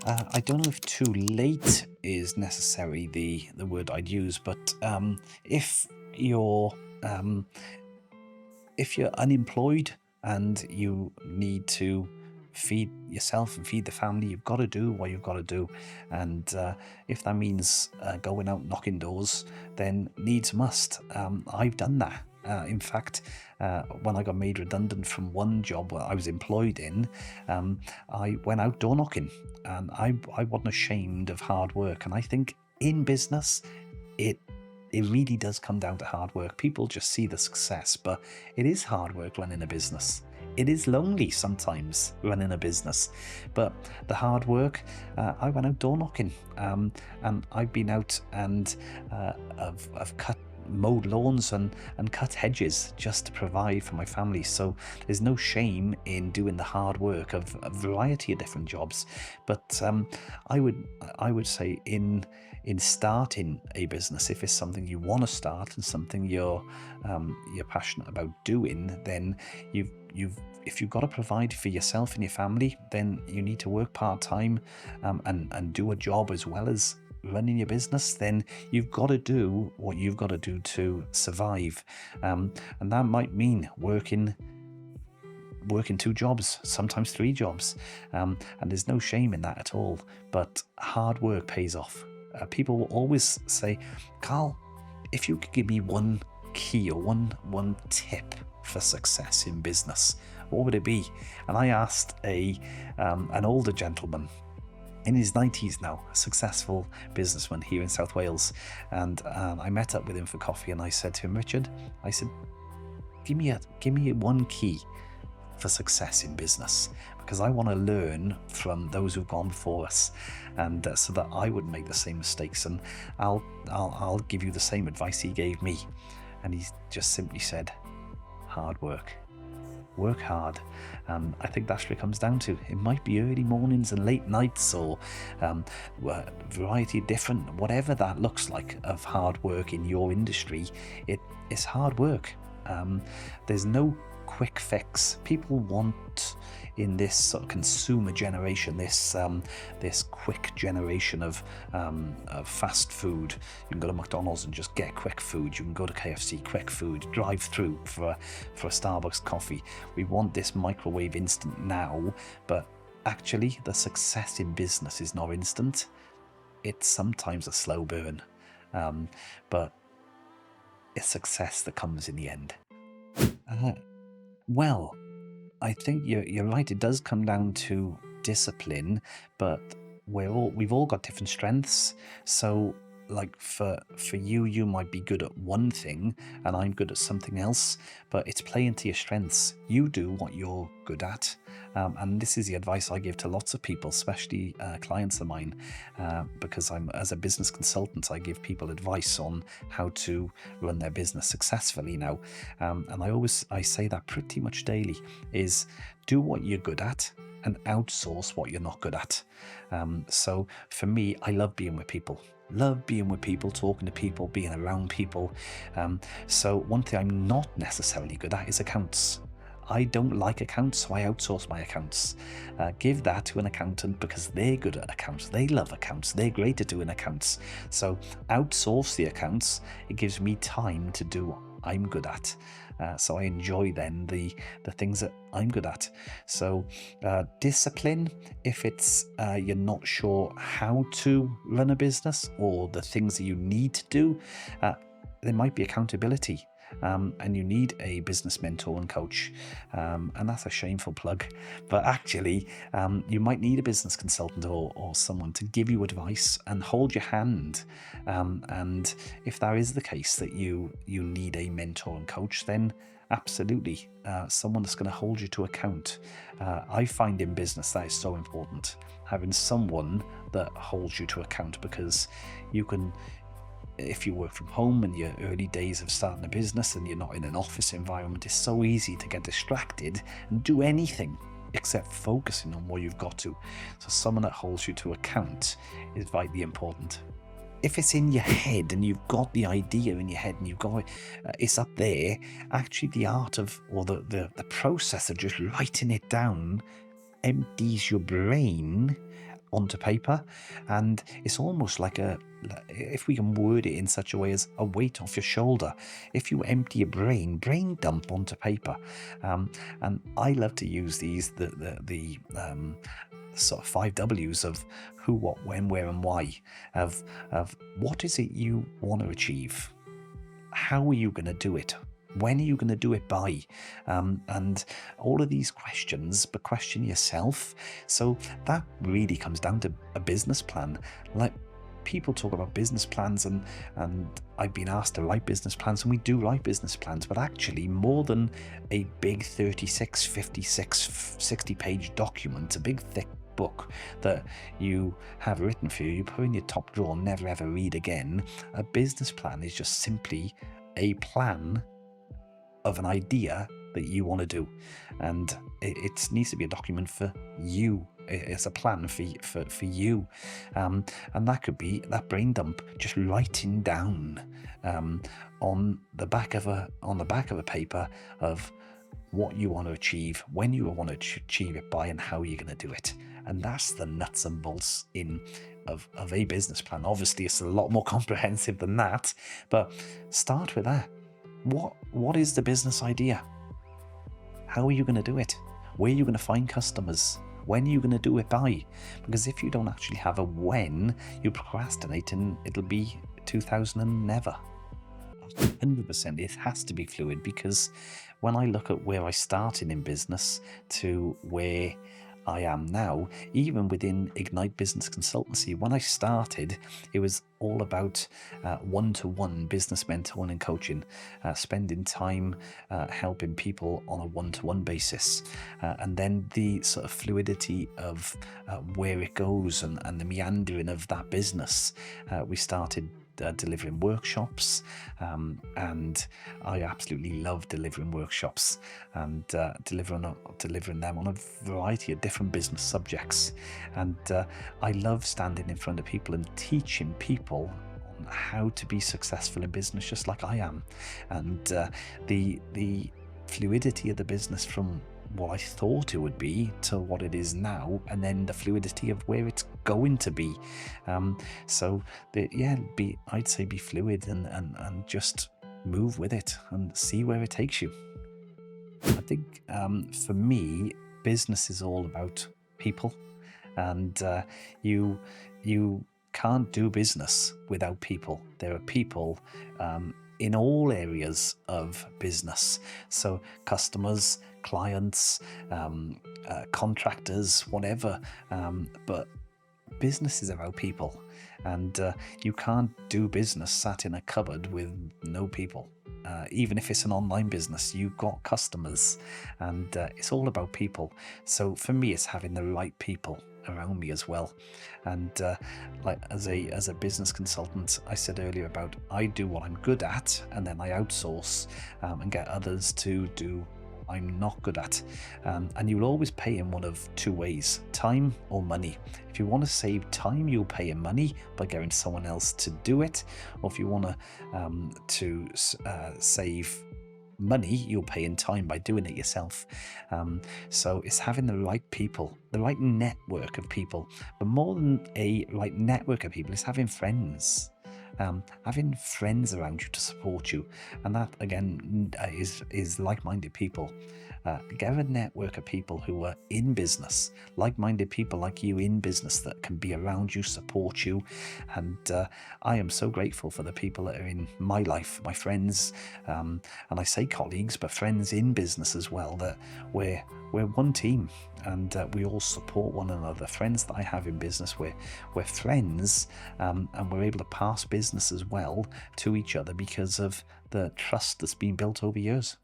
I don't know if too late is necessarily the word I'd use, but if you're um, if you're unemployed and you need to feed yourself and feed the family, you've got to do what you've got to do. And if that means going out knocking doors, then needs must. I've done that. In fact, when I got made redundant from one job I was employed in, I went out door knocking, and I wasn't ashamed of hard work. And I think in business, it it really does come down to hard work. People just see the success, but it is hard work running a business. It is lonely sometimes running a business, but the hard work. I went out door knocking, and I've been out and I've cut mowed lawns and cut hedges just to provide for my family. So there's no shame in doing the hard work of a variety of different jobs. But I would I would say in starting a business, if it's something you want to start and something you're passionate about doing, then you've if you've got to provide for yourself and your family, then you need to work part time, and do a job as well as running your business. Then you've got to do what you've got to do to survive, and that might mean working two jobs, sometimes three jobs, and there's no shame in that at all. But hard work pays off. People will always say, Carl, if you could give me one key or one tip for success in business, what would it be? And I asked a an older gentleman in his 90s now, a successful businessman here in South Wales, and I met up with him for coffee, and I said to him, Richard, I said, give me one key for success in business, because I want to learn from those who've gone before us, and so that I wouldn't make the same mistakes, and I'll give you the same advice he gave me. And he just simply said, hard work. Work hard. I think that's what it comes down to. It might be early mornings and late nights, or a variety of different, whatever that looks like, of hard work in your industry. It's hard work. There's no quick fix. People want, in this sort of consumer generation, this quick generation of fast food. You can go to McDonald's and just get quick food. You can go to KFC, quick food, drive through for a Starbucks coffee. We want this microwave instant now, but actually the success in business is not instant. It's sometimes a slow burn, but it's success that comes in the end. Uh, well, I think you're right. It does come down to discipline, but we've all got different strengths. So, like for you, you might be good at one thing, and I'm good at something else. But it's playing to your strengths. You do what you're good at, and this is the advice I give to lots of people, especially clients of mine, because I'm as a business consultant, I give people advice on how to run their business successfully now, and I say that pretty much daily is do what you're good at and outsource what you're not good at. So for me, I love being with people. Love being with people, talking to people, being around people. So one thing I'm not necessarily good at is accounts. I don't like accounts, so I outsource my accounts. Give that to an accountant because they're good at accounts. They love accounts. They're great at doing accounts. So outsource the accounts. It gives me time to do what I'm good at. So I enjoy then the things that I'm good at. So discipline, if it's you're not sure how to run a business or the things that you need to do, there might be accountability. And you need a business mentor and coach, and that's a shameful plug, but actually you might need a business consultant or someone to give you advice and hold your hand, and if that is the case that you need a mentor and coach, then absolutely, someone that's going to hold you to account. I find in business that is so important, having someone that holds you to account, because you can, if you work from home in your early days of starting a business and you're not in an office environment, it's so easy to get distracted and do anything except focusing on what you've got to. So someone that holds you to account is vitally important. If it's in your head and you've got the idea in your head and you've got it's up there, actually the art of, or the process of just writing it down empties your brain onto paper, and it's almost like if we can word it in such a way as a weight off your shoulder. If you empty your brain dump onto paper. And I love to use these, the sort of 5 W's of who, what, when, where, and why, of what is it you want to achieve, how are you going to do it, when are you going to do it by, and all of these questions, but question yourself. So that really comes down to a business plan. Like, people talk about business plans, and I've been asked to write business plans, and we do write business plans, but actually more than a big 36, 56, 60 page document, a big thick book that you have written for you put in your top drawer, never ever read again. A business plan is just simply a plan of an idea that you want to do, and it needs to be a document for you. It's a plan for you, and that could be that brain dump, just writing down on the back of a paper of what you want to achieve, when you want to achieve it by, and how you're going to do it. And that's the nuts and bolts of a business plan. Obviously, it's a lot more comprehensive than that, but start with that. What is the business idea? How are you going to do it? Where are you going to find customers? When are you going to do it by? Because if you don't actually have a when, you procrastinate and it'll be 2000 and never. 100%, it has to be fluid, because when I look at where I started in business to where I am now, even within Ignite Business Consultancy, when I started, it was all about one-to-one business mentoring and coaching, spending time helping people on a one-to-one basis, and then the sort of fluidity of where it goes and the meandering of that business. We started delivering workshops, and I absolutely love delivering workshops and delivering them on a variety of different business subjects. And I love standing in front of people and teaching people on how to be successful in business, just like I am. And the fluidity of the business from what I thought it would be to what it is now, and then the fluidity of where it's going to be. I'd say be fluid and just move with it and see where it takes you. I think for me, business is all about people, and you can't do business without people. There are people in all areas of business. So customers, clients, contractors, whatever. But business is about people, and you can't do business sat in a cupboard with no people. Even if it's an online business, you've got customers, and it's all about people. So for me, it's having the right people around me as well. And like as a business consultant, I said earlier about I do what I'm good at, and then I outsource and get others to do I'm not good at. And you'll always pay in one of two ways: time or money. If you want to save time, you'll pay in money by getting someone else to do it, or if you want to save money, you'll pay in time by doing it yourself. So it's having the right people, the right network of people. But more than a right network of people, it's having friends. Having friends around you to support you, and that again is like-minded people. Get a network of people who are in business, like-minded people like you in business that can be around you, support you. And I am so grateful for the people that are in my life, my friends, and I say colleagues, but friends in business as well, that we're one team, and we all support one another. Friends that I have in business, we're friends, and we're able to pass business as well to each other because of the trust that's been built over years.